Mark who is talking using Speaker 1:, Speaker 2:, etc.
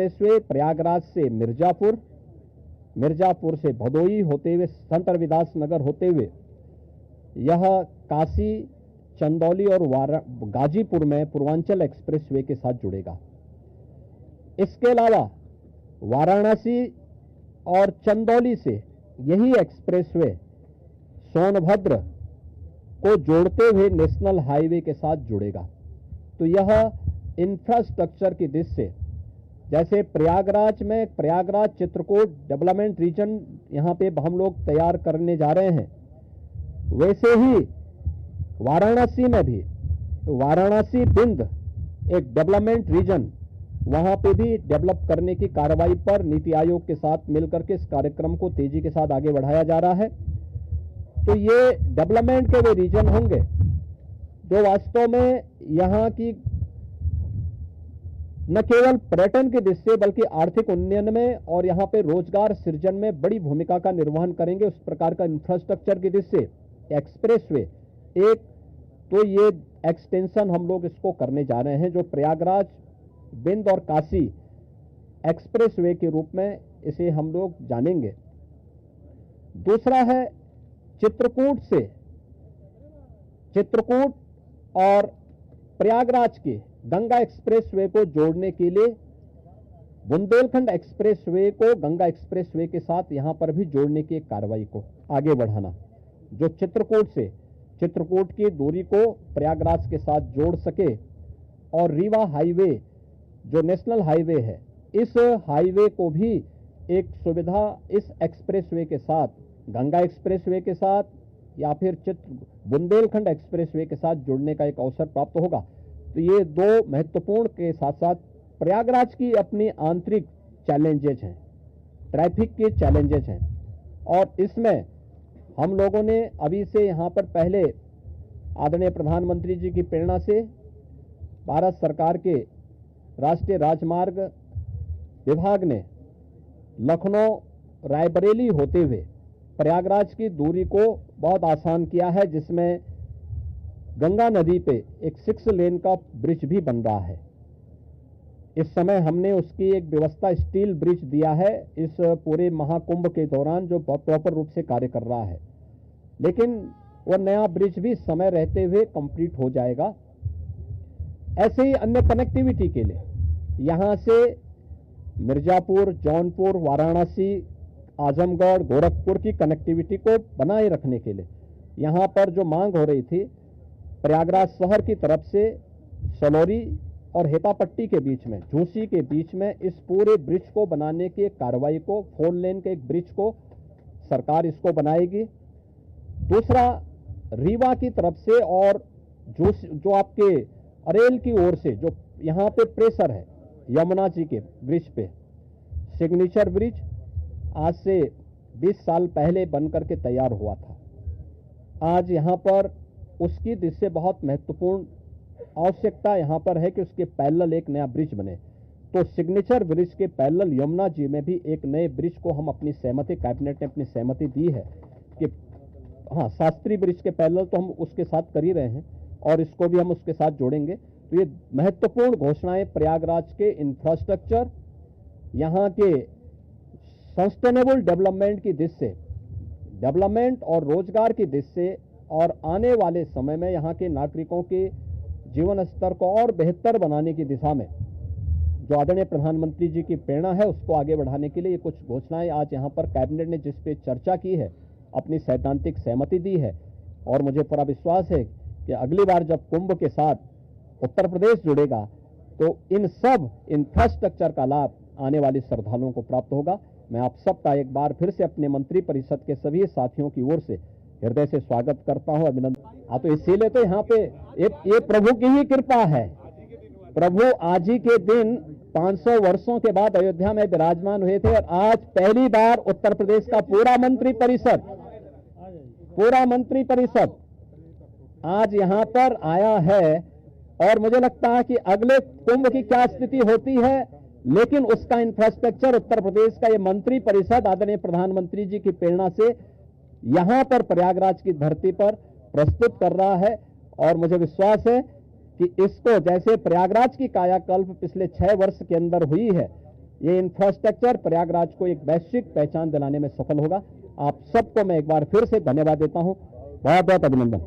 Speaker 1: Expressway Prayagraj से मिर्जापुर, मिर्जापुर से भदोई होते हुए संत रविदास नगर होते हुए यह काशी, चंदौली और गाजीपुर में पूर्वांचल एक्सप्रेसवे के साथ जुड़ेगा। इसके अलावा वाराणसी और चंदौली से यही एक्सप्रेसवे सोनभद्र को जोड़ते हुए नेशनल हाईवे के साथ जुड़ेगा। तो यह इंफ्रास्ट्रक्चर की दृष्टि से, जैसे प्रयागराज में प्रयागराज चित्रकूट डेवलपमेंट रीजन यहां पे हम लोग तैयार करने जा रहे हैं, वैसे ही वाराणसी में भी वाराणसी बिंद एक डेवलपमेंट रीजन, वहां पे भी डेवलप करने की कार्रवाई पर नीति आयोग के साथ मिलकर के इस कार्यक्रम को तेजी के साथ आगे बढ़ाया जा रहा है। तो ये डेवलपमेंट के वे रीजन होंगे जो वास्तव में यहां की न केवल पर्यटन की दृष्टि से बल्कि आर्थिक उन्नयन में और यहां पे रोजगार सृजन में बड़ी भूमिका का निर्वहन करेंगे। उस प्रकार का इंफ्रास्ट्रक्चर की दृष्टि से एक्सप्रेसवे एक, तो ये एक्सटेंशन हम लोग इसको करने जा रहे हैं जो प्रयागराज, बिंद और काशी एक्सप्रेसवे के रूप में इसे हम लोग जानेंगे। दूसरा है चित्रकूट और प्रयागराज के गंगा एक्सप्रेसवे को जोड़ने के लिए बुंदेलखंड एक्सप्रेसवे को गंगा एक्सप्रेसवे के साथ यहां पर भी जोड़ने की एक कार्रवाई को आगे बढ़ाना, जो चित्रकूट की दूरी को प्रयागराज के साथ जोड़ सके और रीवा हाईवे जो नेशनल हाईवे है, इस हाईवे को भी एक सुविधा इस एक्सप्रेसवे के साथ, गंगा एक्सप्रेसवे के साथ या फिर बुंदेलखंड एक्सप्रेसवे के साथ जुड़ने का एक अवसर प्राप्त होगा। तो ये दो महत्वपूर्ण के साथ साथ प्रयागराज की अपनी आंतरिक चैलेंजेज हैं, ट्रैफिक के चैलेंजेज हैं, और इसमें हम लोगों ने अभी से यहाँ पर पहले आदरणीय प्रधानमंत्री जी की प्रेरणा से भारत सरकार के राष्ट्रीय राजमार्ग विभाग ने लखनऊ रायबरेली होते हुए प्रयागराज की दूरी को बहुत आसान किया है, जिसमें गंगा नदी पे एक 6 लेन का ब्रिज भी बन रहा है। इस समय हमने उसकी एक व्यवस्था स्टील ब्रिज दिया है इस पूरे महाकुंभ के दौरान, जो प्रॉपर रूप से कार्य कर रहा है, लेकिन वह नया ब्रिज भी समय रहते हुए कंप्लीट हो जाएगा। ऐसे ही अन्य कनेक्टिविटी के लिए यहां से मिर्जापुर, जौनपुर, वाराणसी, आजमगढ़, गोरखपुर की कनेक्टिविटी को बनाए रखने के लिए यहां पर जो मांग हो रही थी, प्रयागराज शहर की तरफ से सलौरी और हेतापट्टी के बीच में, झूसी के बीच में इस पूरे ब्रिज को बनाने की कार्रवाई को, 4 लेन के एक ब्रिज को सरकार इसको बनाएगी। दूसरा, रीवा की तरफ से और जो आपके अरेल की ओर से जो यहाँ पे प्रेशर है यमुना जी के ब्रिज पे, सिग्नेचर ब्रिज आज से 20 साल पहले बनकर के तैयार हुआ था। आज यहाँ पर उसकी दृष्टि से बहुत महत्वपूर्ण आवश्यकता यहाँ पर है कि उसके पैरेलल एक नया ब्रिज बने। तो सिग्नेचर ब्रिज के पैरेलल यमुना जी में भी एक नए ब्रिज को हम अपनी सहमति, कैबिनेट ने अपनी सहमति दी है कि हाँ, शास्त्री ब्रिज के पैरेलल तो हम उसके साथ कर ही रहे हैं और इसको भी हम उसके साथ जोड़ेंगे। तो ये महत्वपूर्ण घोषणाएं प्रयागराज के इंफ्रास्ट्रक्चर, यहाँ के सस्टेनेबल डेवलपमेंट की दृष्टि से, डेवलपमेंट और रोजगार की दृष्टि से, और आने वाले समय में यहाँ के नागरिकों के जीवन स्तर को और बेहतर बनाने की दिशा में जो आदरणीय प्रधानमंत्री जी की प्रेरणा है, उसको आगे बढ़ाने के लिए ये कुछ घोषणाएं आज यहाँ पर कैबिनेट ने जिस पे चर्चा की है, अपनी सैद्धांतिक सहमति दी है। और मुझे पूरा विश्वास है कि अगली बार जब कुंभ के साथ उत्तर प्रदेश जुड़ेगा तो इन सब इंफ्रास्ट्रक्चर का लाभ आने वाले श्रद्धालुओं को प्राप्त होगा। मैं आप सबका एक बार फिर से अपने मंत्री परिषद के सभी साथियों की ओर से हृदय से स्वागत करता हूं, अभिनंदन। हाँ, तो इसीलिए तो यहाँ पे ये प्रभु की ही कृपा है। प्रभु आज ही के दिन 500 वर्षों के बाद अयोध्या में विराजमान हुए थे और आज पहली बार उत्तर प्रदेश का पूरा मंत्री परिषद आज यहाँ पर आया है। और मुझे लगता है कि अगले कुंभ की क्या स्थिति होती है, लेकिन उसका इंफ्रास्ट्रक्चर उत्तर प्रदेश का ये मंत्री परिषद आदरणीय प्रधानमंत्री जी की प्रेरणा से यहां पर प्रयागराज की धरती पर प्रस्तुत कर रहा है। और मुझे विश्वास है कि इसको जैसे प्रयागराज की कायाकल्प पिछले 6 वर्ष के अंदर हुई है, ये इंफ्रास्ट्रक्चर प्रयागराज को एक वैश्विक पहचान दिलाने में सफल होगा। आप सबको मैं एक बार फिर से धन्यवाद देता हूं। बहुत बहुत अभिनंदन।